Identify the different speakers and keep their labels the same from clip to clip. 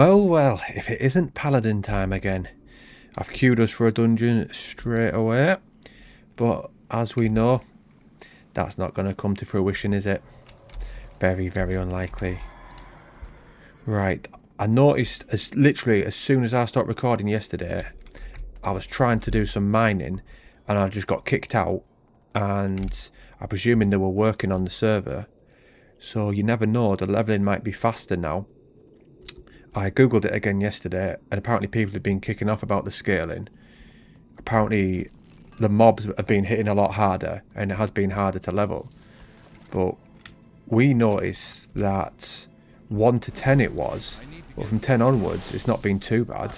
Speaker 1: Well, if it isn't Paladin time again. I've queued us for a dungeon straight away, but as we know, that's not going to come to fruition, is it? Very, very unlikely. Right, I noticed literally as soon as I stopped recording yesterday, I was trying to do some mining and I just got kicked out, and I'm presuming they were working on the server. So you never know, the leveling might be faster now. I googled it again yesterday, and apparently people have been kicking off about the scaling. Apparently the mobs have been hitting a lot harder, and it has been harder to level. But we noticed that 1 to 10 it was, but from 10 onwards it's not been too bad.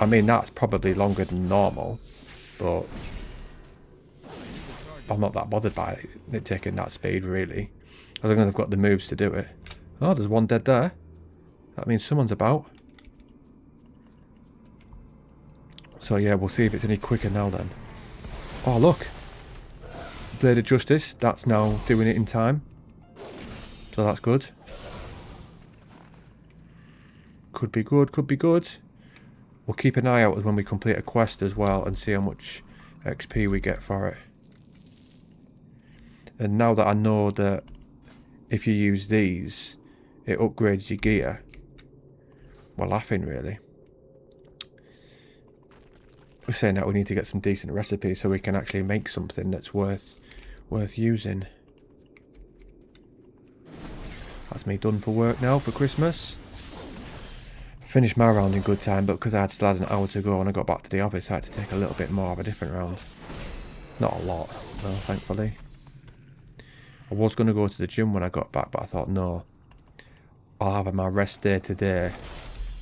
Speaker 1: I mean, that's probably longer than normal, but I'm not that bothered by it taking that speed, really, as long as I've got the moves to do it. Oh, there's one dead there. That means someone's about. So yeah, we'll see if it's any quicker now then. Oh, look. Blade of Justice. That's now doing it in time. So that's good. Could be good, could be good. We'll keep an eye out when we complete a quest as well and see how much XP we get for it. And now that I know that if you use these, it upgrades your gear, we're laughing, really. We're saying that we need to get some decent recipes so we can actually make something that's worth using. That's me done for work now for Christmas. Finished my round in good time, but because I still had an hour to go and I got back to the office, I had to take a little bit more of a different round. Not a lot, no, thankfully. I was going to go to the gym when I got back, but I thought, no, I'll have my rest day today,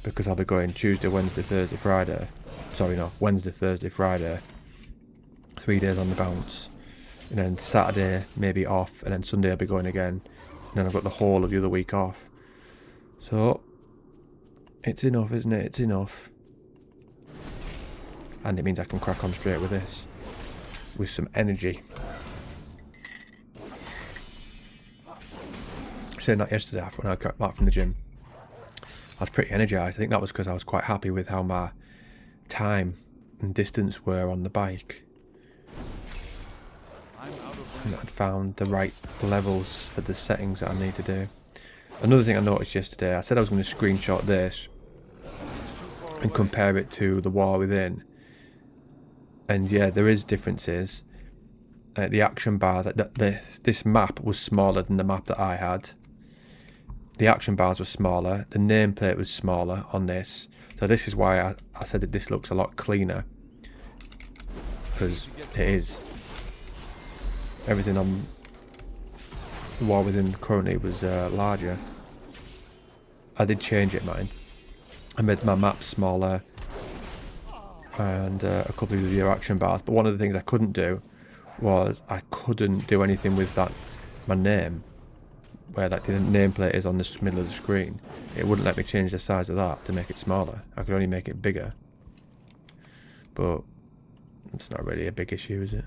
Speaker 1: because I'll be going Tuesday, Wednesday, Thursday, Friday. Sorry, no, Wednesday, Thursday, Friday. 3 days on the bounce. And then Saturday, maybe off, and then Sunday I'll be going again. And then I've got the whole of the other week off. So, it's enough, isn't it? It's enough. And it means I can crack on straight with this. With some energy. Saying that yesterday after when I got back from the gym, I was pretty energised. I think that was because I was quite happy with how my time and distance were on the bike. And I'd found the right levels for the settings that I need to do. Another thing I noticed yesterday, I said I was going to screenshot this and compare it to the War Within. And yeah, there is differences. The action bars, this map was smaller than the map that I had. The action bars were smaller, the nameplate was smaller on this. So this is why I said that this looks a lot cleaner. Because it is. Everything on the War Within currently was larger. I did change it, mind. I made my map smaller and a couple of the action bars. But one of the things I couldn't do was I couldn't do anything with that, my name, where that nameplate is on the middle of the screen. It wouldn't let me change the size of that to make it smaller. I could only make it bigger. But it's not really a big issue, is it?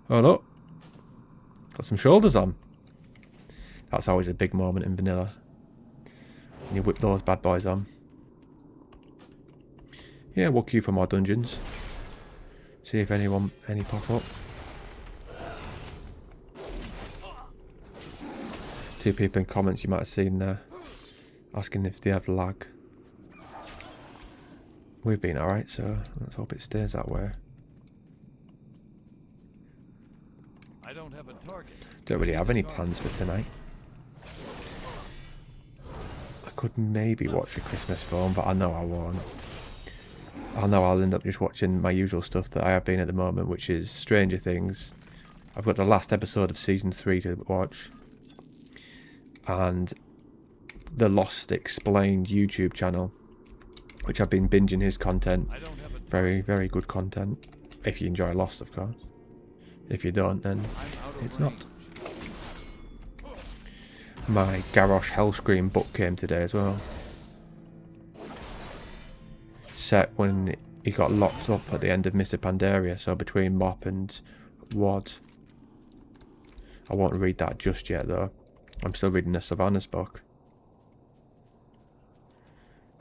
Speaker 1: Oh look, got some shoulders on. That's always a big moment in vanilla. When you whip those bad boys on. Yeah, we'll queue for more dungeons. See if any pop up. 2 people in comments you might have seen there asking if they have lag. We've been alright, so let's hope it stays that way.
Speaker 2: I don't have a target.
Speaker 1: Don't really have any plans for tonight. I could maybe watch a Christmas film, but I know I won't. I know I'll end up just watching my usual stuff that I have been at the moment, which is Stranger Things. I've got the last episode of season 3 to watch. And the Lost Explained YouTube channel, which I've been binging his content. Very, very good content. If you enjoy Lost, of course. If you don't, then it's not. My Garrosh Hellscream book came today as well. Set when he got locked up at the end of Mr. Pandaria, so between Mop and Wad. I won't read that just yet though. I'm still reading the Savannah's book.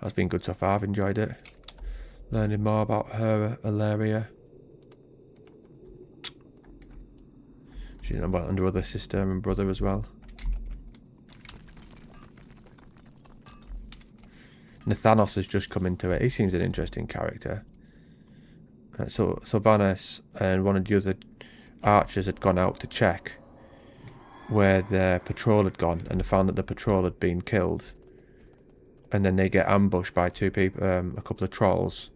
Speaker 1: That's been good so far. I've enjoyed it. Learning more about her, Valeria. She's under other sister and brother as well. Nathanos has just come into it. He seems an interesting character. So Sylvanas and one of the other archers had gone out to check where their patrol had gone, and they found that the patrol had been killed. And then they get ambushed by two people, a couple of trolls.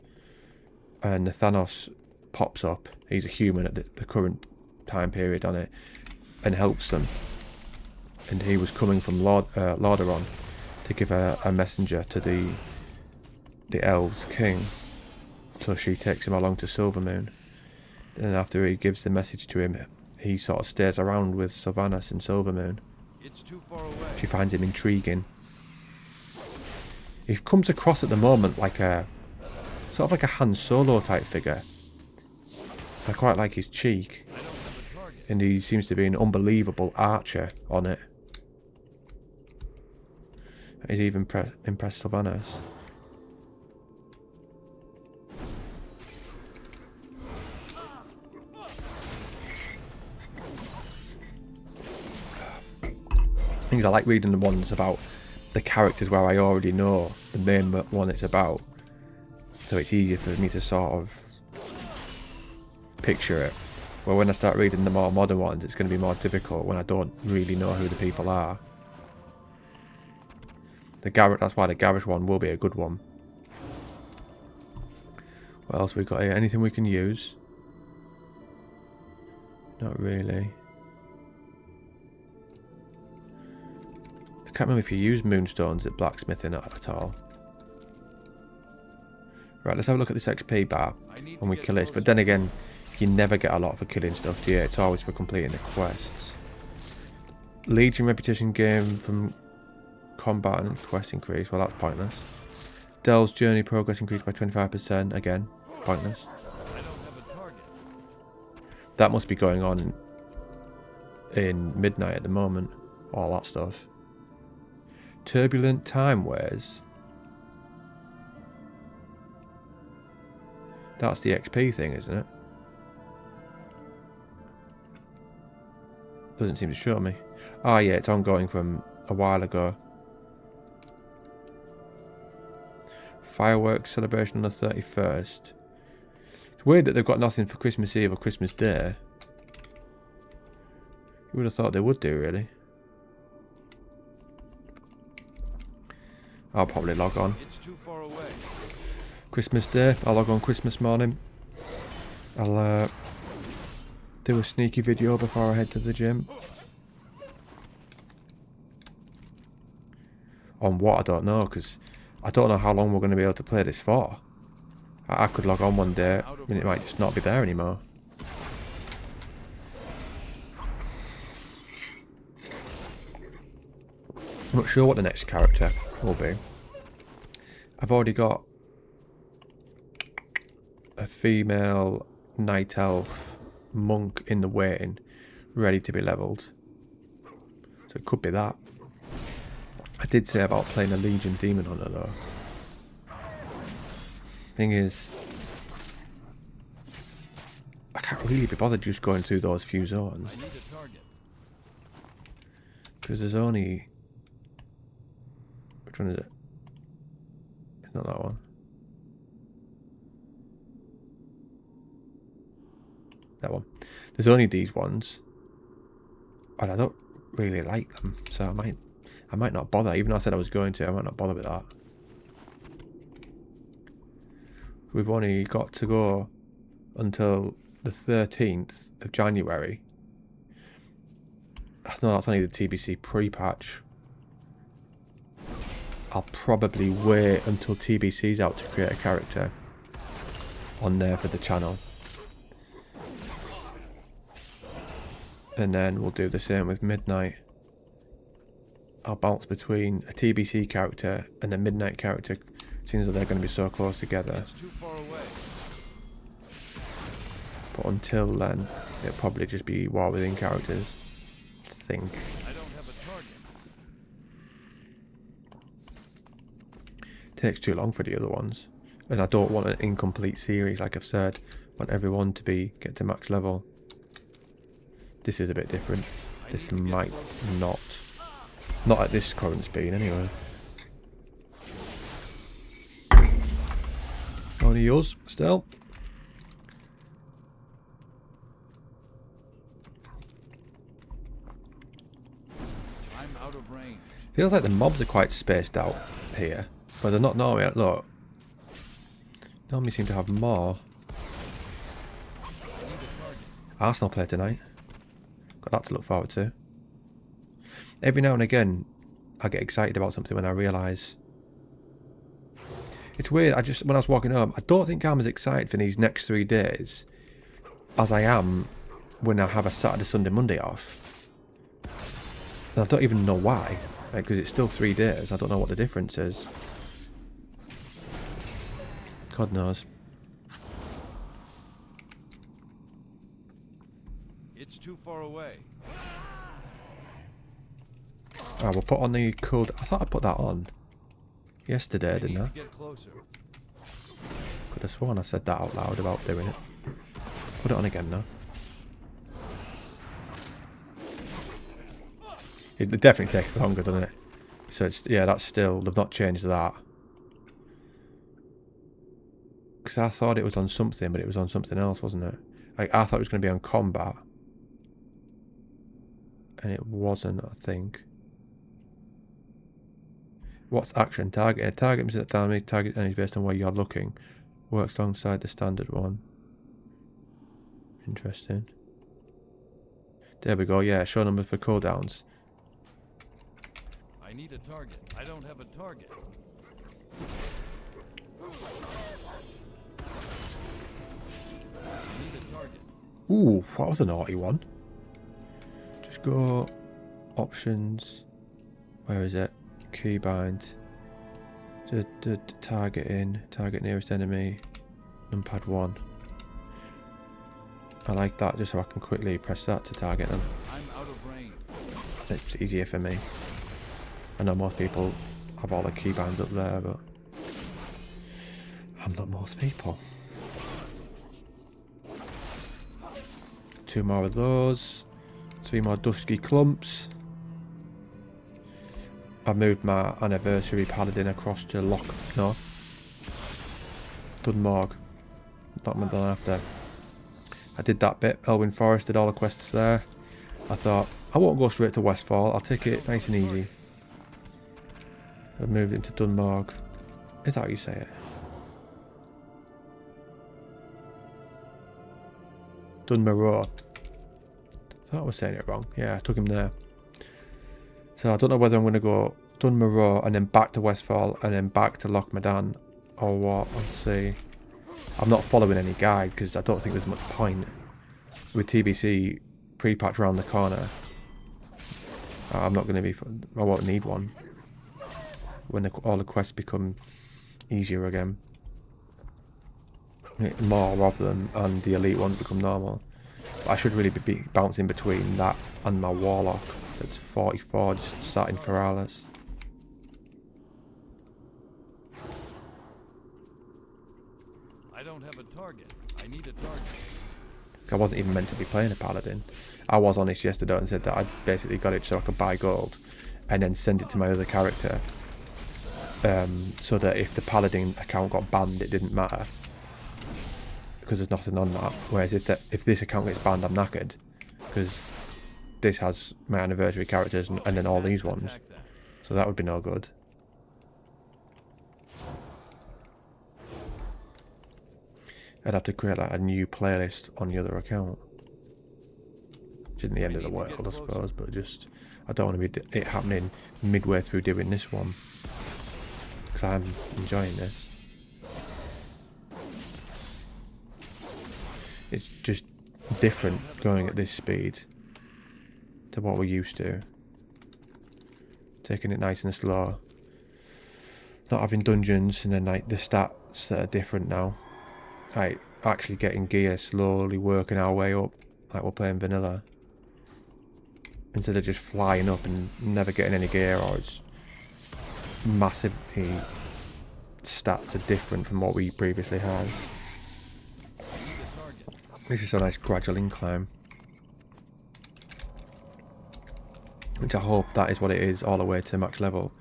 Speaker 1: And Nathanos pops up. He's a human at the current time period on it, and helps them. And he was coming from Lordaeron to give a messenger to the elves' king. So she takes him along to Silvermoon. And after he gives the message to him, he sort of stays around with Sylvanas and Silvermoon.
Speaker 2: It's too far away.
Speaker 1: She finds him intriguing. He comes across at the moment like a sort of like a Han Solo type figure. I quite like his cheek.
Speaker 2: I don't have a target.
Speaker 1: And he seems to be an unbelievable archer on it. He's even impressed Sylvanas. Things I like reading the ones about the characters where I already know the main one it's about, so it's easier for me to sort of picture it. Well, when I start reading the more modern ones, it's going to be more difficult when I don't really know who the people are. That's why the Garrosh one will be a good one. What else we got here? Anything we can use? Not really. I can't remember if you use moonstones at blacksmithing at all. Right, let's have a look at this XP bar when we kill this. But then again, you never get a lot for killing stuff, do you? It's always for completing the quests. Legion reputation gain from combat and quest increase. Well, that's pointless. Del's journey progress increased by 25%. Again, pointless.
Speaker 2: I don't have a target.
Speaker 1: That must be going on in Midnight at the moment. All that stuff. Turbulent time wares. That's the XP thing, isn't it? Doesn't seem to show me. Ah, yeah, it's ongoing from a while ago. Fireworks celebration on the 31st. It's weird that they've got nothing for Christmas Eve or Christmas Day. You would have thought they would do, really. I'll probably log on.
Speaker 2: It's too far away.
Speaker 1: Christmas Day, I'll log on Christmas morning. I'll do a sneaky video before I head to the gym. On what, I don't know, because I don't know how long we're going to be able to play this for. I could log on one day and it might just not be there anymore. I'm not sure what the next character will be. I've already got a female night elf monk in the waiting, ready to be leveled. So it could be that. I did say about playing a Legion Demon Hunter though. Thing is, I can't really be bothered just going through those few zones.
Speaker 2: I need a target.
Speaker 1: Because there's only... Which one is it? It's not that one. That one. There's only these ones. And I don't really like them. So I might not bother. Even though I said I was going to, I might not bother with that. We've only got to go until the 13th of January. No, that's only the TBC pre-patch. I'll probably wait until TBC's out to create a character on there for the channel. And then we'll do the same with Midnight. I'll bounce between a TBC character and a Midnight character, seeing as though they're going to be so close together.
Speaker 2: It's too far away.
Speaker 1: But until then, it'll probably just be War Within characters, I think.
Speaker 2: I don't have a target.
Speaker 1: takes too long for the other ones. And I don't want an incomplete series, like I've said. I want everyone to get to max level. This is a bit different. This might not. Not at this current speed, anyway. Only yours, still.
Speaker 2: I'm out of range.
Speaker 1: Feels like the mobs are quite spaced out here. But they're not normally. Look. Normally seem to have more. Arsenal play tonight. Got that to look forward to. Every now and again, I get excited about something when I realise. It's weird, when I was walking home, I don't think I'm as excited for these next 3 days as I am when I have a Saturday, Sunday, Monday off. And I don't even know why, because it's still 3 days. I don't know what the difference is. God knows.
Speaker 2: It's too far away.
Speaker 1: Ah, we'll put on the code. I thought I put that on yesterday, didn't I?
Speaker 2: Get closer.
Speaker 1: Could have sworn I said that out loud about doing it. Put it on again now. It definitely takes longer, doesn't it? So it's, yeah, that's still, they've not changed that. Because I thought it was on something, but it was on something else, wasn't it? Like, I thought it was going to be on combat. And it wasn't, I think. What's action? Target. A target means that damage target enemies based on where you're looking. Works alongside the standard one. Interesting. There we go. Yeah, show numbers for cooldowns.
Speaker 2: I need a target. I don't have a target. I need a target.
Speaker 1: Ooh, that was a naughty one. Just go options. Where is it? Keybind. Target in. Target nearest enemy. Numpad 1. I like that just so I can quickly press that to target them.
Speaker 2: I'm out of range.
Speaker 1: It's easier for me. I know most people have all the keybinds up there, but I'm not most people. 2 more of those. 3 more dusky clumps. I've moved my anniversary paladin across to Dunmorg. Not my done after. I did that bit. Elwyn Forest did all the quests there. I thought, I won't go straight to Westfall. I'll take it nice and easy. I've moved into Dunmorg. Is that how you say it? Dunmorrow. I thought I was saying it wrong. Yeah, I took him there. So I don't know whether I'm going to go Dunmorrow and then back to Westfall and then back to Lochmadan or what. Let's see. I'm not following any guide because I don't think there's much point. With TBC pre-patch around the corner, I'm not going to be... I won't need one. When all the quests become easier again. More of them and the elite ones become normal. But I should really be bouncing between that and my Warlock. That's 44, just sat in Feralis.
Speaker 2: I don't have a target. I need a target.
Speaker 1: I wasn't even meant to be playing a Paladin. I was honest yesterday and said that I basically got it so I could buy gold and then send it to my other character. So that if the Paladin account got banned, it didn't matter. Because there's nothing on that. Whereas if this account gets banned, I'm knackered. Because this has my anniversary characters and then all these ones. So that would be no good. I'd have to create like a new playlist on the other account. Which isn't the end of the world, I suppose, but just... I don't want to be it happening midway through doing this one. Because I'm enjoying this. It's just different going at this speed to what we're used to. Taking it nice and slow. Not having dungeons and then like the stats that are different now. Like actually getting gear, slowly working our way up like we're playing vanilla. Instead of just flying up and never getting any gear, or it's massively stats are different from what we previously had. This is a nice gradual incline. Which I hope that is what it is all the way to max level.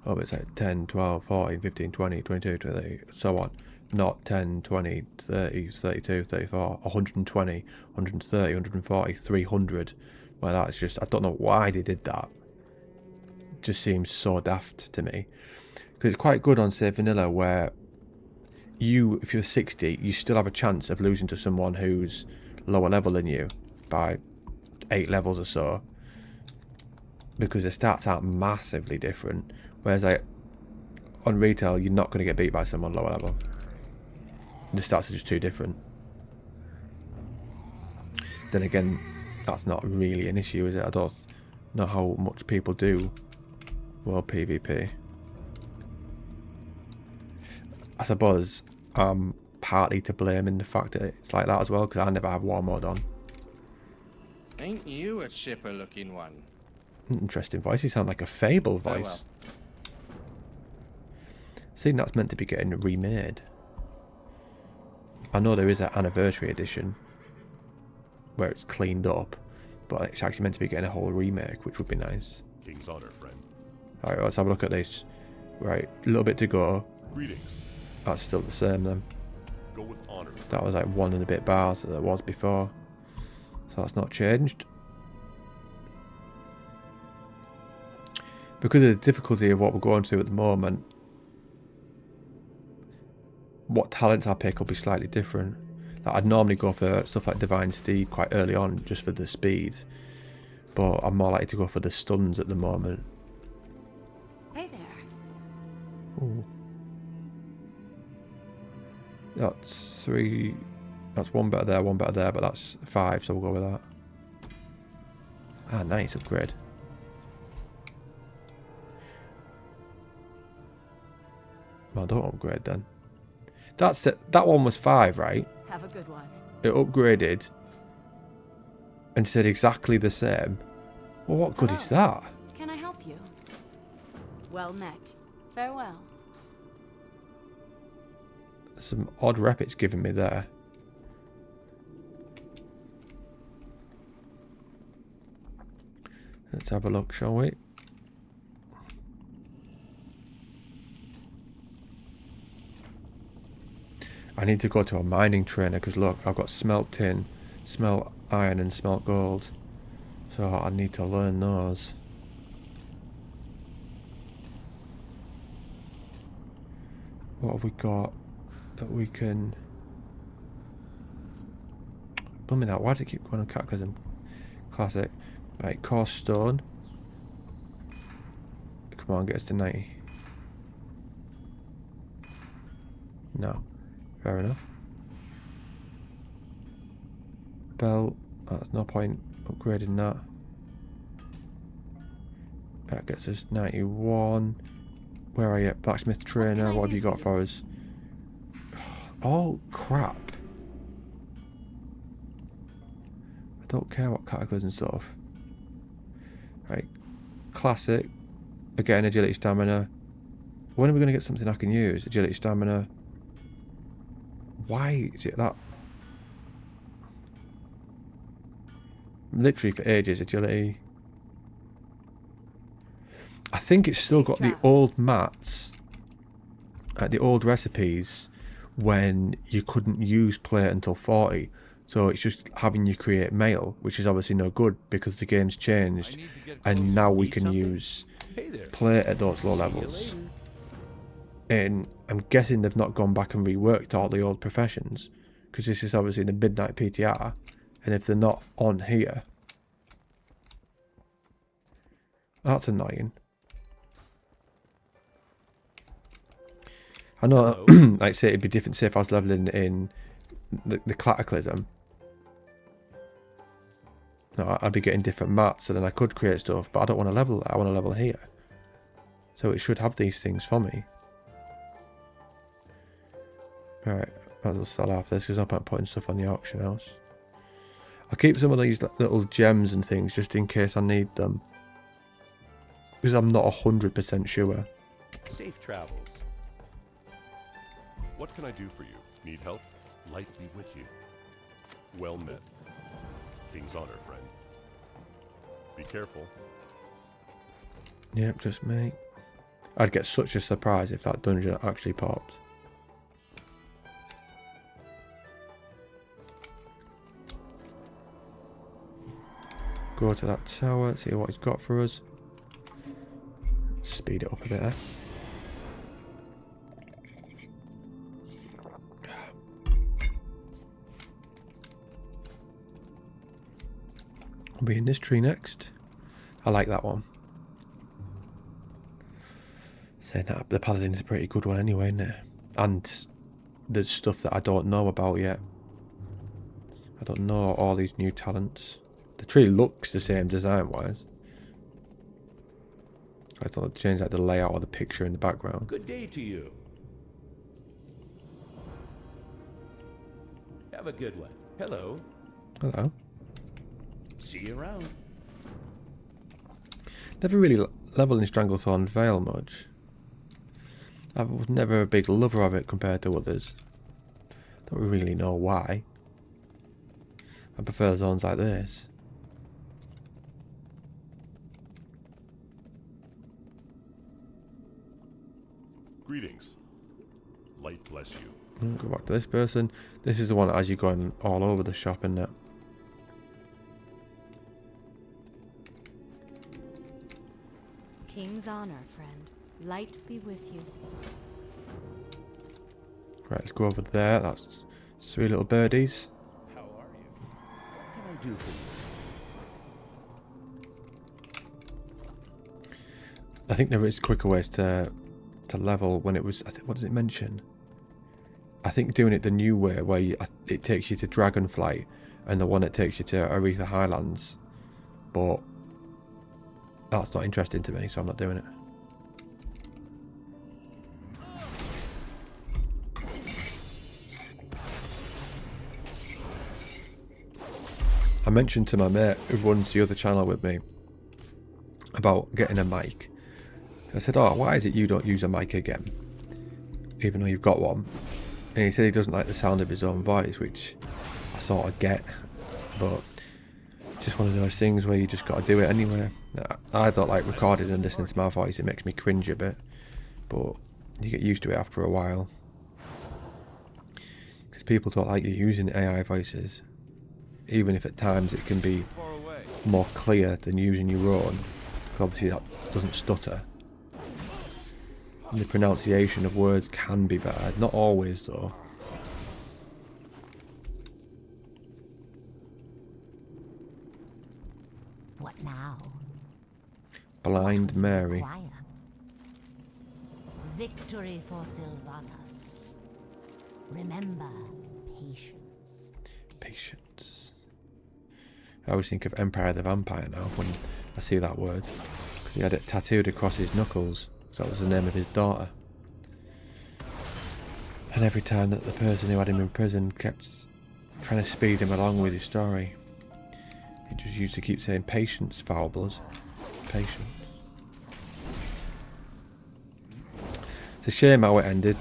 Speaker 1: Oh, it's like 10, 12, 14, 15, 20, 22, 23, so on. Not 10, 20, 30, 32, 34, 120, 130, 140, 300. Well, that's just, I don't know why they did that. It just seems so daft to me. Because it's quite good on, say, vanilla, where you, if you're 60, you still have a chance of losing to someone who's lower level than you by 8 levels or so. Because the stats aren't massively different. Whereas, like, on retail, you're not going to get beat by someone lower level. The stats are just too different. Then again, that's not really an issue, is it? I don't know how much people do world PvP. I suppose I'm partly to blame in the fact that it's like that as well, because I never have war mode on.
Speaker 3: Ain't you a chipper looking one?
Speaker 1: Interesting voice. You sound like a Fable voice.
Speaker 3: Well.
Speaker 1: Seeing that's meant to be getting remade. I know there is an anniversary edition where it's cleaned up, but it's actually meant to be getting a whole remake, which would be nice.
Speaker 4: King's honor, friend.
Speaker 1: Alright, let's have a look at this. Right, a little bit to go.
Speaker 4: Greetings.
Speaker 1: That's still the same then.
Speaker 4: Go with honor.
Speaker 1: That was like 1 and a bit bars that it was before. So that's not changed. Because of the difficulty of what we're going through at the moment, what talents I pick will be slightly different. Like, I'd normally go for stuff like Divine Steed quite early on, just for the speed. But I'm more likely to go for the stuns at the moment.
Speaker 5: Hey there.
Speaker 1: Ooh. That's 3. That's 1 better there, 1 better there, but that's 5, so we'll go with that. Ah, nice upgrade. Well, don't upgrade then. That's it. That one was 5, right?
Speaker 5: Have a good one.
Speaker 1: It upgraded and said exactly the same. Well, what good is that?
Speaker 5: Can I help you? Well met. Farewell.
Speaker 1: Some odd rep it's giving me there. Let's have a look, shall we? I need to go to a mining trainer because look, I've got smelt tin, smelt iron and smelt gold. So I need to learn those. What have we got that we can... Bumming out, why does it keep going on Cataclysm? Classic. Right, coarse stone. Come on, get us to 90. No. Fair enough. Belt. That's no point upgrading that. That gets us 91. Where are you? Blacksmith trainer. What have you got for us? Oh, crap. I don't care what cataclysm stuff. Right. Classic. Again, agility, stamina. When are we going to get something I can use? Agility, stamina. Why is it that? Literally for ages, agility. I think it's still got the old mats, the old recipes, when you couldn't use plate until 40. So it's just having you create mail, which is obviously no good because the game's changed, and now we can use plate at those low levels. And I'm guessing they've not gone back and reworked all the old professions, because this is obviously the midnight PTR, and if they're not on here, that's annoying. I know, like say it'd be different. Say if I was leveling in the Cataclysm, no, I'd be getting different mats, so then I could create stuff. But I don't want to level that. I want to level here, so it should have these things for me. All right, might as well sell off this because I'm not putting stuff on the auction house. I'll keep some of these little gems and things just in case I need them, because I'm not 100% sure.
Speaker 4: Safe travels. What can I do for you? Need help? Light be with you. Well met. King's honor, friend. Be careful.
Speaker 1: Yep, just me. I'd get such a surprise if that dungeon actually popped. Go to that tower, see what he's got for us. Speed it up a bit there. I'll be in this tree next. I like that one. Saying that, the Paladin's a pretty good one anyway, isn't it? And there's stuff that I don't know about yet. I don't know all these new talents. The tree looks the same design-wise. I thought I'd change like the layout of the picture in the background.
Speaker 6: Good day to you. Have a good one. Hello.
Speaker 1: Hello.
Speaker 6: See you around.
Speaker 1: Never really leveled in Stranglethorn Vale much. I was never a big lover of it compared to others. Don't really know why. I prefer zones like this.
Speaker 4: Greetings. Light bless you.
Speaker 1: Go back to this person. This is the one as you're going all over the shop, isn't it?
Speaker 5: King's honor, friend. Light be with you.
Speaker 1: Right, let's go over there. That's 3 little birdies.
Speaker 6: How are you? What can I do for you?
Speaker 1: I think there is quicker ways to level when it was. What did it mention? I think doing it the new way, where it takes you to Dragonflight, and the one that takes you to Aretha Highlands. But that's not interesting to me, so I'm not doing it. I mentioned to my mate who runs the other channel with me about getting a mic. I said, oh, why is it you don't use a mic again, even though you've got one? And he said he doesn't like the sound of his own voice, which I sort of get, but it's just one of those things where you just got to do it anyway. I don't like recording and listening to my voice. It makes me cringe a bit, but you get used to it after a while, because people don't like you using AI voices, even if at times it can be
Speaker 2: Far away.
Speaker 1: more clear than using your own. Obviously that doesn't stutter. And the pronunciation of words can be bad, not always though.
Speaker 7: What now?
Speaker 1: Blind Mary.
Speaker 7: Quiet. Victory for Sylvanas. Remember, patience.
Speaker 1: Patience. I always think of Empire the Vampire now when I see that word, because he had it tattooed across his knuckles, so that was the name of his daughter. And every time that the person who had him in prison kept trying to speed him along with his story, he just used to keep saying, patience, foul blood. Patience. It's a shame how it ended.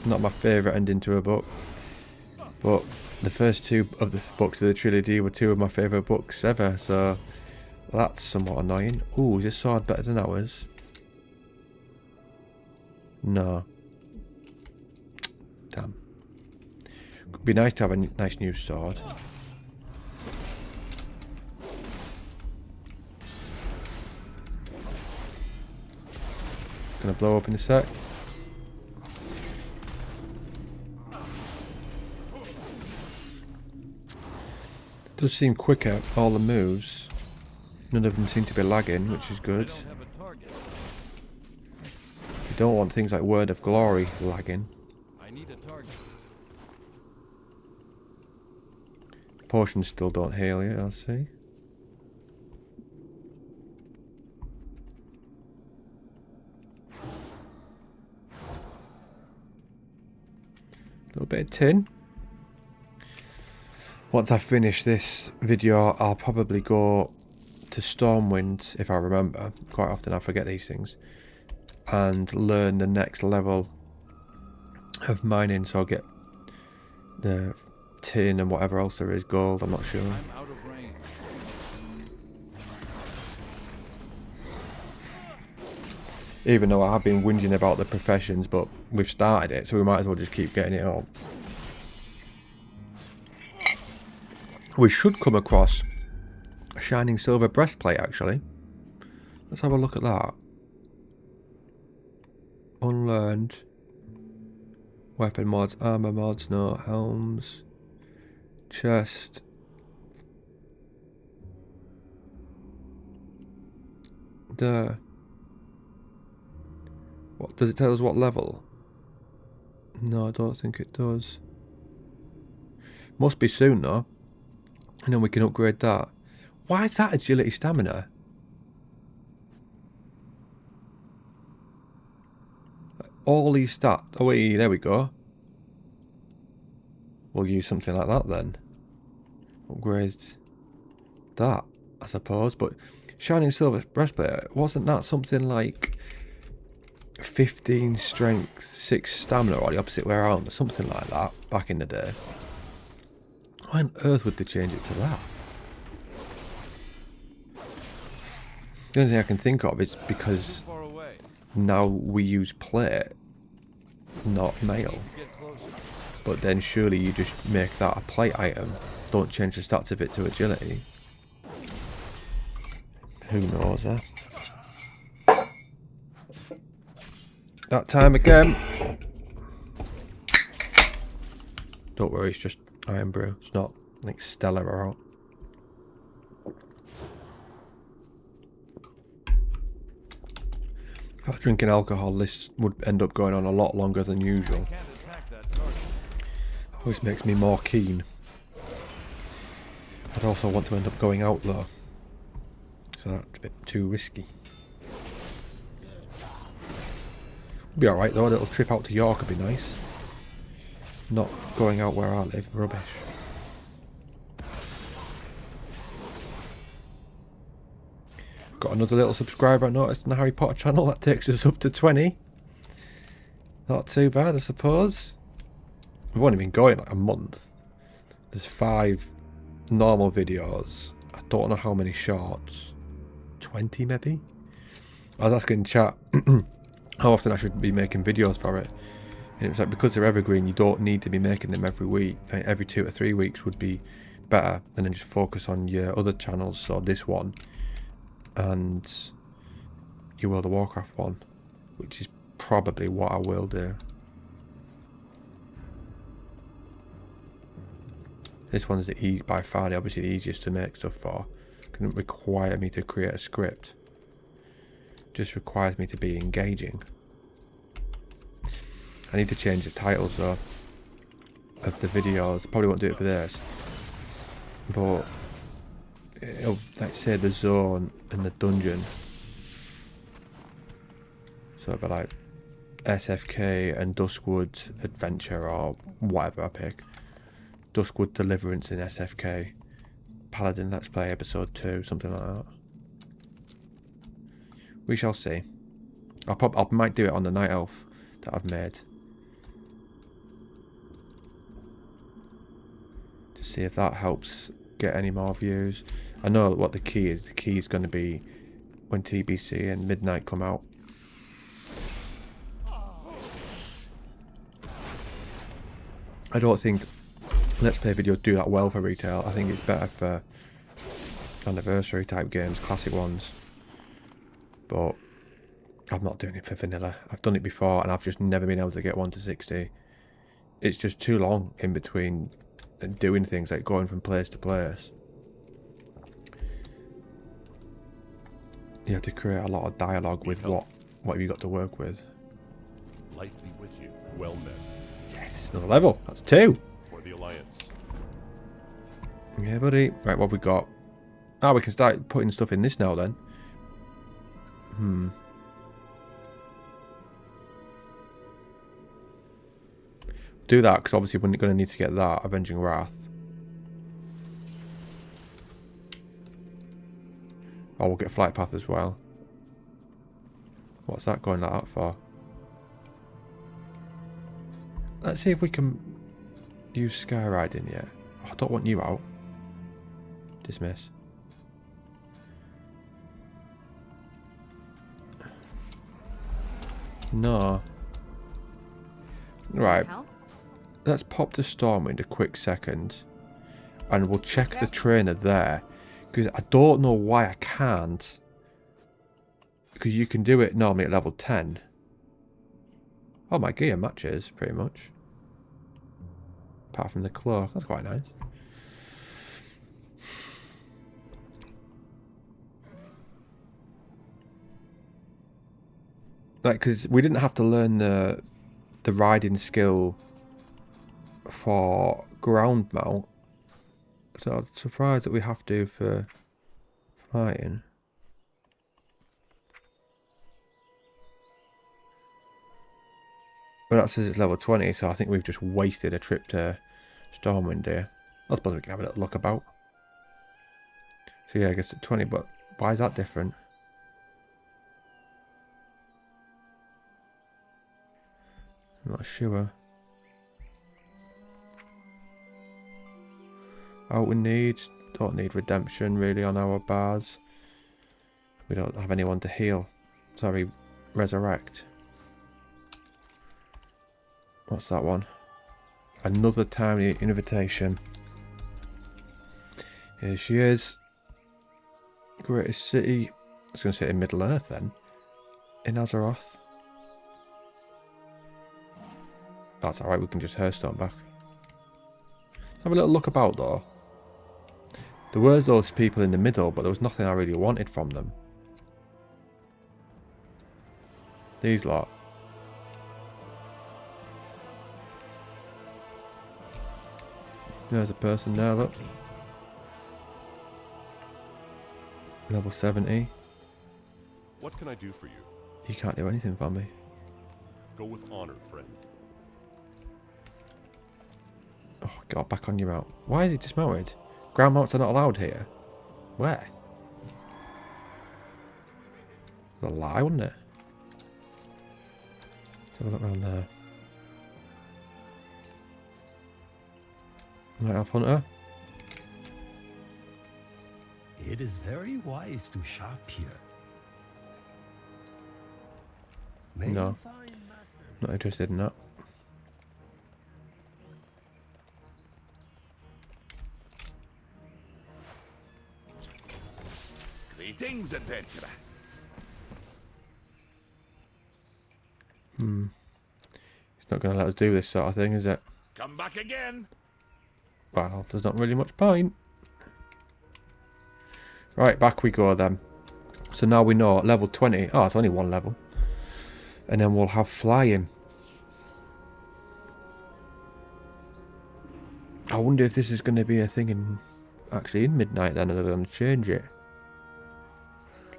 Speaker 1: Not my favourite ending to a book, but the first 2 of the books of the trilogy were 2 of my favourite books ever, so that's somewhat annoying. Ooh, is this sword better than ours? No. Damn. Could be nice to have a nice new sword. Gonna blow up in a sec. Does seem quicker, all the moves. None of them seem to be lagging, which is
Speaker 2: I
Speaker 1: good.
Speaker 2: don't have a target.
Speaker 1: You don't want things like Word of Glory lagging.
Speaker 2: I need a target.
Speaker 1: Potions still don't heal you, I'll see. Little bit of tin. Once I finish this video, I'll probably go to Stormwind, if I remember. Quite often I forget these things. And learn the next level of mining, so I'll get the tin and whatever else there is, gold, I'm not sure.
Speaker 2: I'm out of range.
Speaker 1: Even though I have been whinging about the professions, but we've started it, so we might as well just keep getting it up. We should come across a shining silver breastplate, actually. Let's have a look at that. Unlearned. Weapon mods, armor mods, no, helms. Chest. There. What, does it tell us what level? No, I don't think it does. Must be soon though. And then we can upgrade that. Why is that agility stamina? All these stats. Oh wait, there we go. We'll use something like that then. Upgrade that, I suppose. But shining silver breastplate, wasn't that something like 15 strength, 6 stamina, or the opposite way around, or something like that back in the day? Why on earth would they change it to that? The only thing I can think of is because
Speaker 2: Too far away.
Speaker 1: now we use plate, not mail.
Speaker 2: Get closer.
Speaker 1: But then surely you just make that a plate item. Don't change the stats of it to agility. Who knows, eh? That time again. Don't worry, it's just iron brew. It's not like Stella or out. If I was drinking alcohol, this would end up going on a lot longer than usual.
Speaker 2: Can't attack that target.
Speaker 1: Always makes me more keen. I'd also want to end up going out though. So that's a bit too risky. Be alright though, a little trip out to York would be nice. Not going out where I live, rubbish. Got another little subscriber I noticed on the Harry Potter channel, that takes us up to 20. Not too bad, I suppose. We've only been going like a month. There's 5 normal videos. I don't know how many shorts. 20 maybe? I was asking in chat how often I should be making videos for it. And it was like, because they're evergreen, you don't need to be making them every week. Like every 2 or 3 weeks would be better. And then just focus on your other channels, so this one. And your World of Warcraft one. Which is probably what I will do. This one's by far the obviously the easiest to make stuff for. Doesn't require me to create a script. Just requires me to be engaging. I need to change the titles though of the videos. Probably won't do it for this. But it'll, like say the zone and the dungeon. So it'll be like SFK and Duskwood Adventure or whatever I pick. Duskwood Deliverance in SFK. Paladin Let's Play Episode 2, something like that. We shall see. I might do it on the Night Elf that I've made. To see if that helps get any more views. I know what the key is. The key is going to be when TBC and Midnight come out. I don't think Let's Play videos do that well for retail. I think it's better for anniversary type games, classic ones. But I'm not doing it for vanilla. I've done it before and I've just never been able to get 1 to 60. It's just too long in between doing things, like going from place to place. You have to create a lot of dialogue with what have you got to work with.
Speaker 4: Light be with you. Well met.
Speaker 1: Yes, another level. That's 2.
Speaker 4: For the Alliance.
Speaker 1: Yeah, buddy. Right, what have we got? Ah, we can start putting stuff in this now then. Do that, because obviously we're going to need to get that, Avenging Wrath. Oh, we'll get Flight Path as well. What's that going like that for? Let's see if we can use sky riding yet. Oh, I don't want you out. Dismiss. No. Right.
Speaker 5: Help?
Speaker 1: Let's pop the Stormwind a quick second. And we'll check the trainer there. Because I don't know why I can't. Because you can do it normally at level 10. Oh, my gear matches, pretty much. Apart from the cloak. That's quite nice. Like, because we didn't have to learn the riding skill for ground mount. So I'm surprised that we have to for fighting. Well, that says it's level 20, so I think we've just wasted a trip to Stormwind here. I suppose we can have a little look about. So yeah, I guess at 20, but why is that different? I'm not sure. Oh, we don't need redemption really on our bars. We don't have anyone to heal. Sorry, resurrect. What's that one? Another tiny invitation. Here she is. Greatest city. I was going to say in Middle Earth then. In Azeroth. That's alright, we can just Hearthstone back. Have a little look about though. There were those people in the middle, but there was nothing I really wanted from them. These lot. There's a person there, look. Level 70.
Speaker 4: What can I do for you?
Speaker 1: You can't do anything for me.
Speaker 4: Go with honor, friend.
Speaker 1: Oh god, back on your mount. Why is he dismounted? Ground mounts are not allowed here. Where? It's a lie, wouldn't it? Let's have a look around there. Night Elf Hunter.
Speaker 8: It is very wise to shop here. May
Speaker 1: No.
Speaker 8: you find master.
Speaker 1: Not interested in that.
Speaker 9: Greetings, adventurer.
Speaker 1: It's not going to let us do this sort of thing, is it?
Speaker 9: Come back again.
Speaker 1: Well, there's not really much point. Right, back we go then. So now we know at level 20. Oh, it's only one level. And then we'll have flying. I wonder if this is going to be a thing in actually in midnight then, and they're going to change it.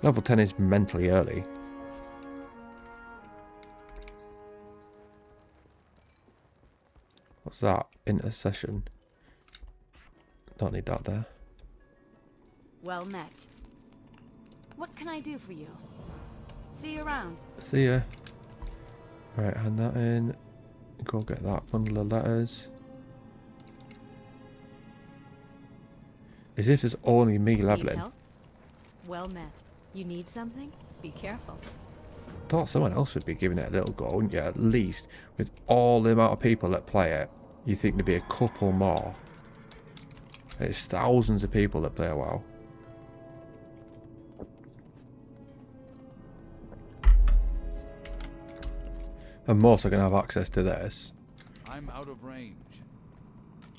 Speaker 1: Level 10 is mentally early. What's that? Intercession. Don't need that there.
Speaker 5: Well met. What can I do for you? See you around.
Speaker 1: See ya. Right, hand that in. Go get that bundle of letters. As if there's only me
Speaker 5: Need
Speaker 1: leveling.
Speaker 5: help? Well met. You need something? Be careful.
Speaker 1: Thought someone else would be giving it a little go, wouldn't you? At least with all the amount of people that play it, you think there'd be a couple more. It's thousands of people that play WoW. And most are going to have access to this.
Speaker 2: I'm out of range.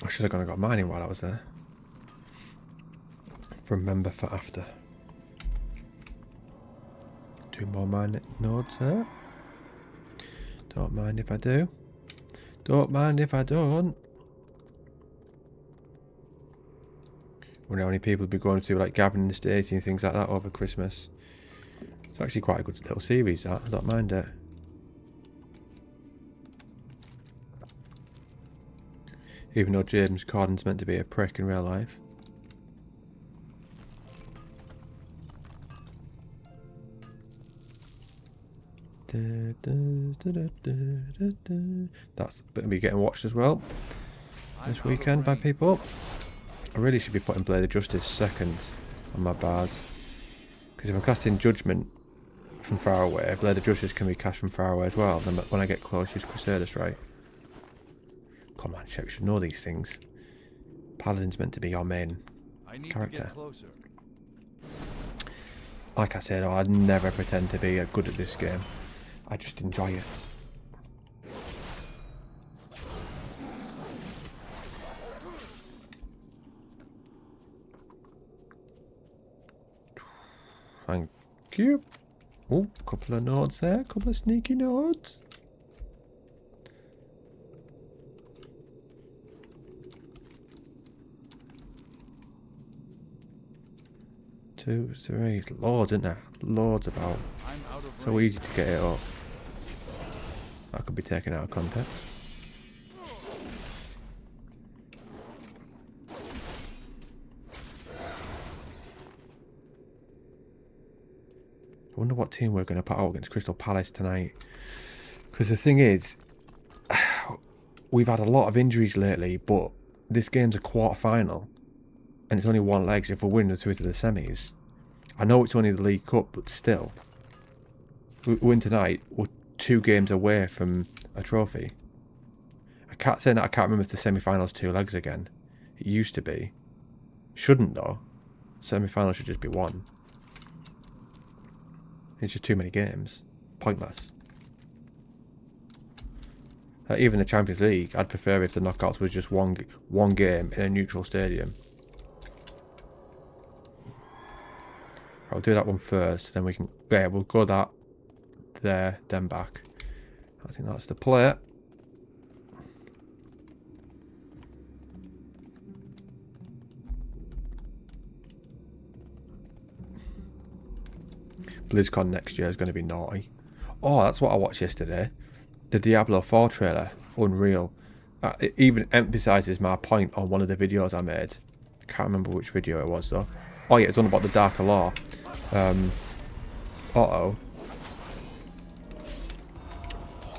Speaker 1: I should have gone and got mining while I was there. Remember for after. 2 more mining nodes there. Don't mind if I do. Don't mind if I don't. Wonder how many people would be going to like gathering estates and things like that over Christmas. It's actually quite a good little series that. I don't mind it. Even though James Corden's meant to be a prick in real life. Da, That's going to be getting watched as well this weekend by people. I really should be putting Blade of Justice second on my bars. Because if I'm casting Judgment from far away, Blade of Justice can be cast from far away as well. Then when I get close, use Crusaders, right? Come on, Shep, you should know these things. Paladin's meant to be your main character. Like I said, I'd never pretend to be good at this game. I just enjoy it. Thank you. Oh, couple of nodes there, couple of sneaky nodes. Two, three, loads, isn't there? Loads about. So easy to get it up. That could be taken out of context. I wonder what team we're going to put out against Crystal Palace tonight. Because the thing is, we've had a lot of injuries lately, but this game's a quarter-final. And it's only one leg, so if we win, we're through to the semis. I know it's only the League Cup, but still. We win tonight, we're 2 games away from a trophy. I can't say that I can't remember if the semi-final's 2 legs again. It used to be. Shouldn't though. Semi-final should just be 1. It's just too many games. Pointless. Even the Champions League, I'd prefer if the knockouts was just one game in a neutral stadium. I'll do that one first, then we can... Yeah, we'll go that there, then back. I think that's the play. BlizzCon next year is going to be naughty. Oh, that's what I watched yesterday. The Diablo 4 trailer. Unreal. It even emphasises my point on one of the videos I made. I can't remember which video it was though. Oh yeah, it's one about the Darker Law.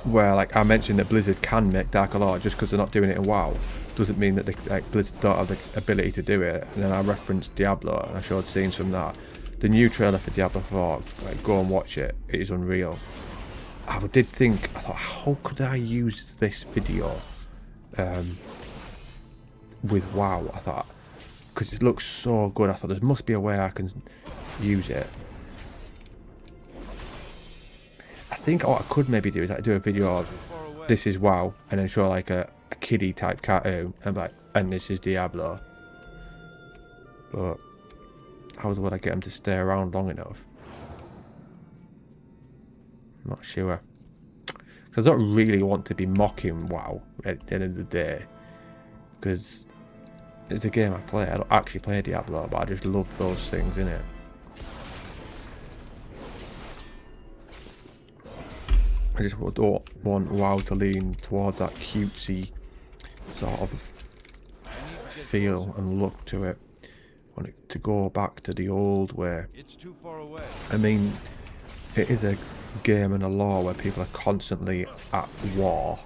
Speaker 1: Where like I mentioned that Blizzard can make Darker Law just because they're not doing it in WoW. Doesn't mean that Blizzard don't have the ability to do it. And then I referenced Diablo and I showed scenes from that. The new trailer for Diablo 4, like, go and watch it. It is unreal. I thought, how could I use this video with WoW? I thought, because it looks so good. I thought there must be a way I can use it. I think what I could maybe do is like do a video of this is WoW and then show like a kiddie type cartoon and like, and this is Diablo. But how would I get them to stay around long enough? I'm not sure. Because I don't really want to be mocking WoW at the end of the day. Because it's a game I play. I don't actually play Diablo, but I just love those things in it. I just don't want WoW to lean towards that cutesy sort of feel and look to it. I want it to go back to the old way.
Speaker 2: It's too far away.
Speaker 1: I mean, it is a game and a law where people are constantly at war.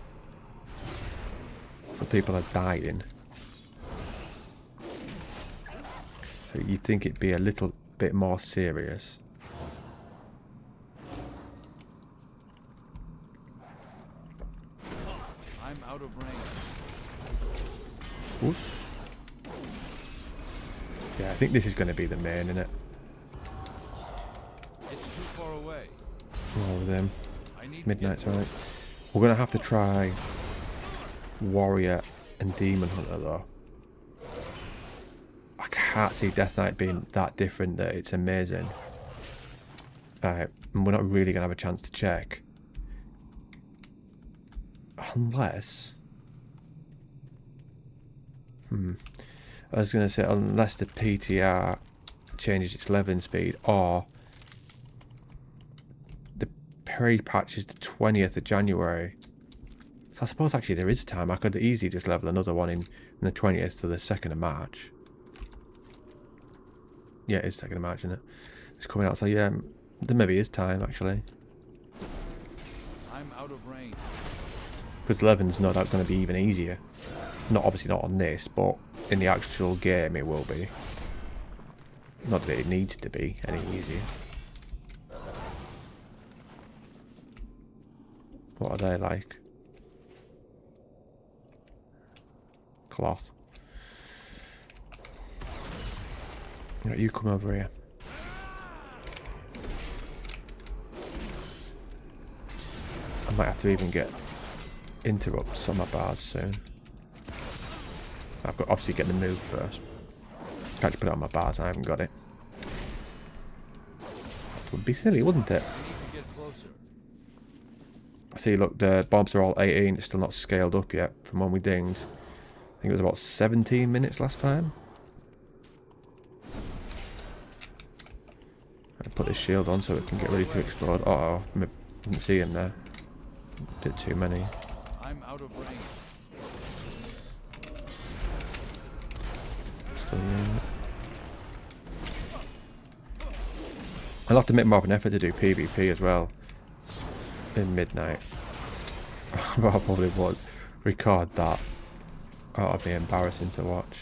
Speaker 1: So people are dying. So you'd think it'd be a little bit more serious.
Speaker 2: I'm out of range.
Speaker 1: Whoosh. Yeah, I think this is going to be the main, isn't it?
Speaker 2: It's too far away.
Speaker 1: Oh, them.
Speaker 2: I need
Speaker 1: Midnight's right. We're going to have to try Warrior and Demon Hunter though. I can't see Death Knight being that different that it's amazing. Alright, and we're not really going to have a chance to check. Unless... I was going to say, unless the PTR changes its leveling speed, or the pre-patch is the 20th of January. So I suppose actually there is time. I could easily just level another one in the 20th to the 2nd of March. Yeah, it is 2nd of March, isn't it? It's coming out, so yeah, there maybe is time actually.
Speaker 2: out of range.
Speaker 1: Because 11's not going to be even easier. Not obviously not on this, but in the actual game it will be. Not that it needs to be any easier. What are they like? Cloth. Right, you come over here. I might have to even get interrupts on my bars soon. I've got to obviously get the move first. Can't just put it on my bars, I haven't got it. That would be silly, wouldn't it? See, look, the bombs are all 18. It's still not scaled up yet from when we dinged. I think it was about 17 minutes last time. I put this shield on so it can get ready to explode. Uh oh, I didn't see him there. Did too many.
Speaker 2: I'm out of range.
Speaker 1: Still there. I'll have to make more of an effort to do PvP as well. In midnight. But I probably would record that. Oh, it'd be embarrassing to watch.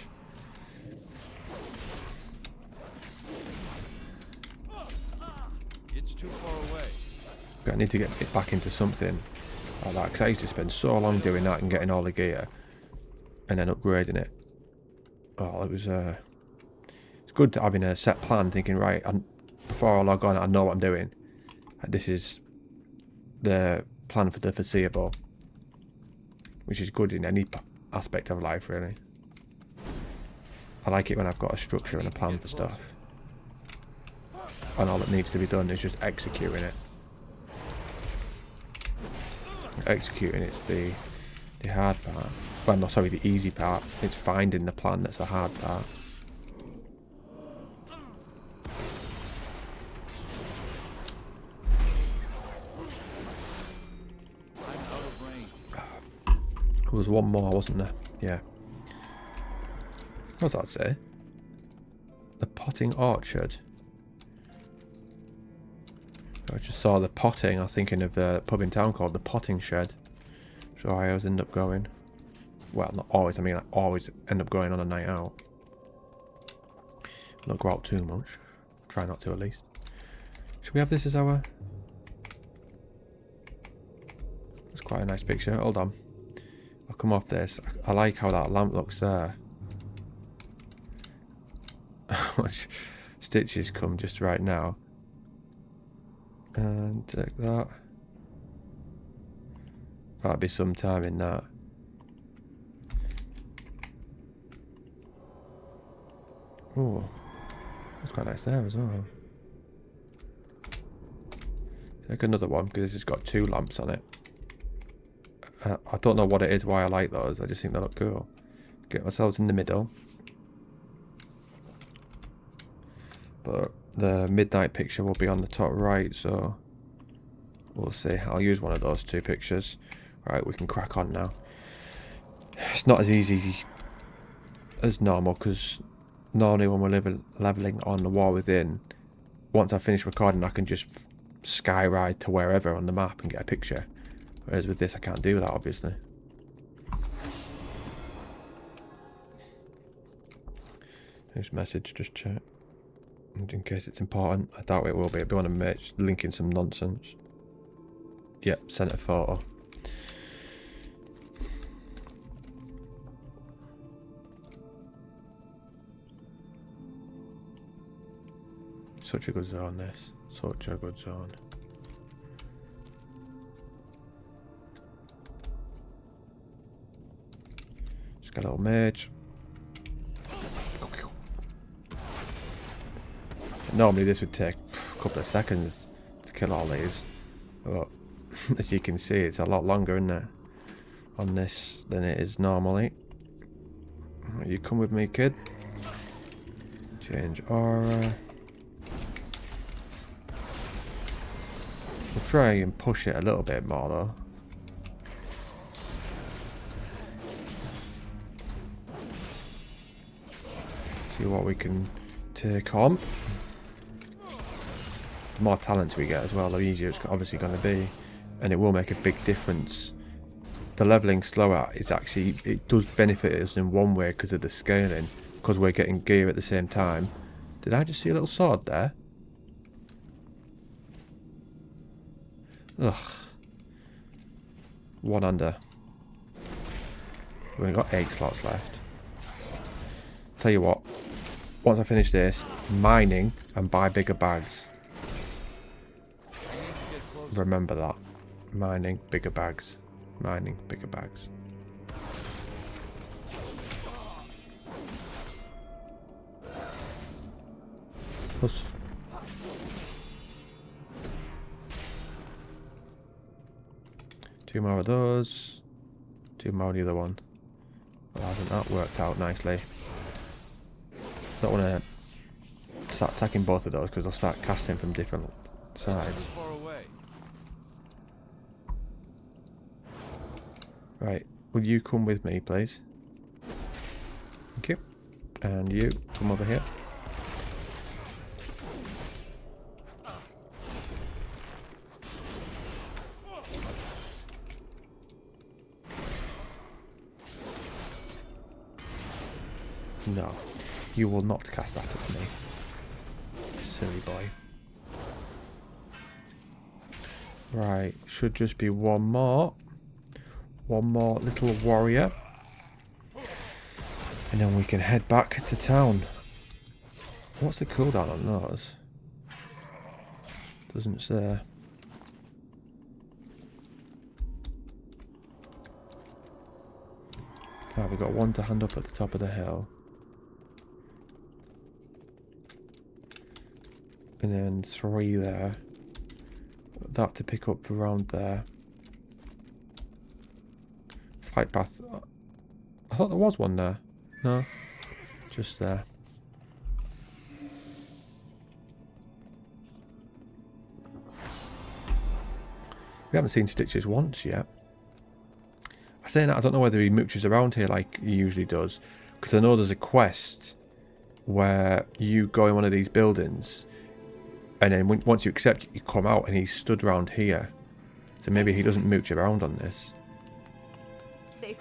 Speaker 2: It's too far away.
Speaker 1: But I need to get it back into something like that, because I used to spend so long doing that and getting all the gear and then upgrading it. Oh, it was it's good to having a set plan, thinking, right, and before I log on I know what I'm doing. This is the plan for the foreseeable, which is good in any aspect of life, really. I like it when I've got a structure and a plan for stuff, and all that needs to be done is just executing it. Executing it's the hard part. Well, no, sorry, the easy part. It's finding the plan that's the hard part. There was one more, wasn't there? Yeah. What does that say? The potting orchard. I just saw the potting. I was thinking of the pub in town called the Potting Shed. So I always end up going. Well, not always. I mean, I always end up going on a night out. Not go out too much. Try not to, at least. Should we have this as our... That's quite a nice picture. Hold on. I'll come off this. I like how that lamp looks there. Stitches come just right now. And take that. That'll be some time in that. Oh, that's quite nice there as well. Take another one because it's got two lamps on it. I don't know what it is, why I like those. I just think they look cool. Get ourselves in the middle. But the midnight picture will be on the top right, so we'll see. I'll use one of those two pictures. Right, we can crack on now. It's not as easy as normal, because normally when we're leveling on the War Within, once I finish recording I can just sky ride to wherever on the map and get a picture. Whereas with this I can't do that, obviously. Whose message? Just check. In case it's important. I doubt it will be. It'll be one of my mates linking some nonsense. Yep, sent a photo. Such a good zone, this. Such a good zone. Just got a little mage. Normally this would take a couple of seconds to kill all these, but as you can see it's a lot longer, isn't it, on this than it is normally. You come with me, kid. Change aura. We'll try and push it a little bit more though. See what we can take on. The more talents we get as well, the easier it's obviously going to be. and it will make a big difference. The leveling slower is actually, it does benefit us in one way because of the scaling, because we're getting gear at the same time. Did I just see a little sword there? Ugh. One under. We've only got 8 slots left. Tell you what, once I finish this, mining and buy bigger bags. Remember that. Mining, bigger bags. Mining, bigger bags. Plus. Two more of those. Two more of the other one. Well, hasn't that worked out nicely? Don't want to start attacking both of those because they'll start casting from different sides.
Speaker 2: Far away.
Speaker 1: Right, will you come with me, please? Thank you. And you, come over here. No, you will not cast that at me. Silly boy. Right, should just be one more. One more little warrior. And then we can head back to town. What's the cooldown on those? Doesn't say. Ah, we got one to hand up at the top of the hill. And then 3 there. That to pick up around there. Flight path. I thought there was one there. No. Just there. We haven't seen Stitches once yet. I say that, I don't know whether he mooches around here like he usually does. Because I know there's a quest where you go in one of these buildings. And then once you accept it, you come out and he's stood around here. So maybe he doesn't mooch around on this.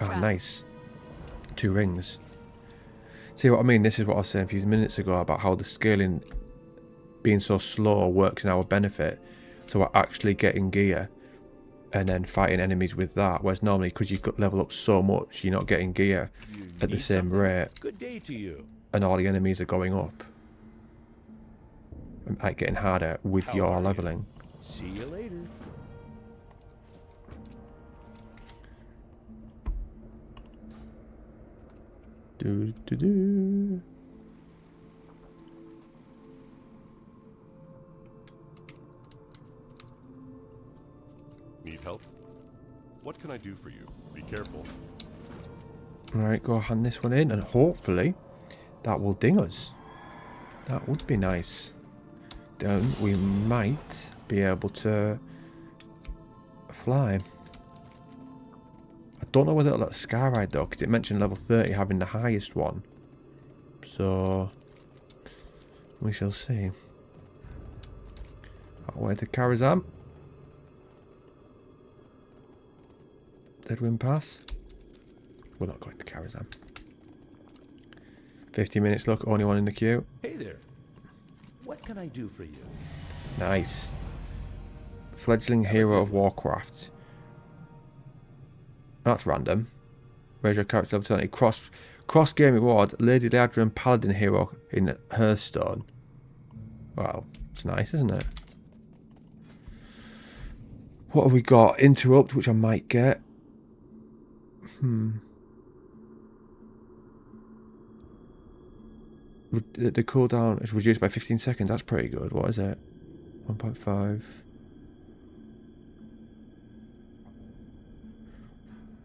Speaker 1: Oh, nice. 2 rings. See what I mean? This is what I was saying a few minutes ago about how the scaling being so slow works in our benefit. So we're actually getting gear and then fighting enemies with that. Whereas normally, because you level up so much, you're not getting gear at the same rate.
Speaker 6: Good day to you.
Speaker 1: And all the enemies are going up. And like getting harder with your leveling.
Speaker 6: See you later.
Speaker 1: Do do do.
Speaker 4: Need help? What can I do for you? Be careful.
Speaker 1: Alright, go hand this one in and hopefully that will ding us. That would be nice. Then we might be able to fly. I don't know whether it'll let Sky Ride though, because it mentioned level 30 having the highest one. So we shall see. That way to Karazhan. Deadwind Pass. We're not going to Karazhan. 50 minutes, look, only one in the queue.
Speaker 6: Hey there. What can I do for you?
Speaker 1: Nice. Fledgling hero of Warcraft. That's random. Raise your character level 20. Cross game reward. Lady Ladrin Paladin hero in Hearthstone. Well, it's nice, isn't it? What have we got? Interrupt, which I might get. The cooldown is reduced by 15 seconds. That's pretty good. What is it? 1.5.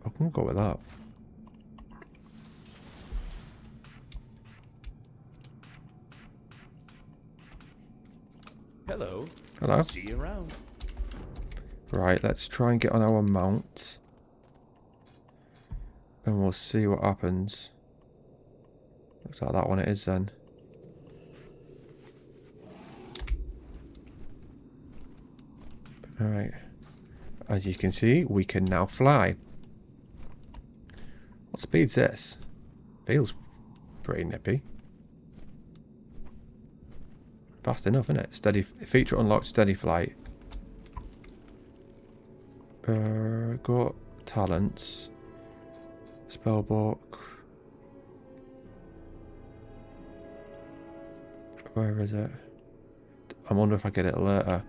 Speaker 1: I can go with that.
Speaker 6: Hello.
Speaker 1: Hello.
Speaker 6: See you around.
Speaker 1: Right, let's try and get on our mount. And we'll see what happens. Looks like that one it is then. Alright. as you can see, we can now fly. What speed's this? Feels pretty nippy. Fast enough, isn't it? Steady feature unlocked, steady flight. Got talents. Spellbook. Where is it? I wonder if I get it later.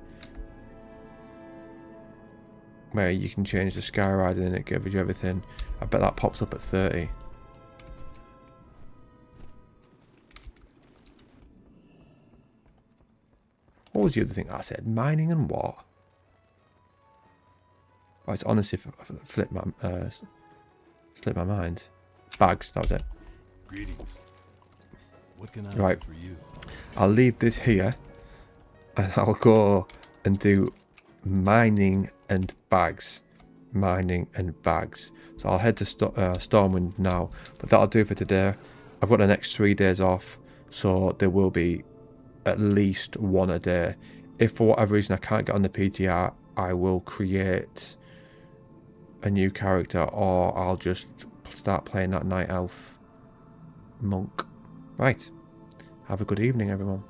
Speaker 1: Where you can change the sky riding and it gives you everything. I bet that pops up at 30. What was the other thing I said? Mining and what? Oh, it's honestly slipped my mind. Bags, that was it.
Speaker 2: Greetings. What can I
Speaker 1: Right.
Speaker 2: do for you?
Speaker 1: I'll leave this here and I'll go and do mining and bags. Mining and bags. So I'll head to Stormwind now, but that'll do for today. I've got the next 3 days off, so there will be at least one a day. If for whatever reason I can't get on the PTR, I will create a new character, or I'll just start playing that Night Elf monk. Right. Have a good evening, everyone.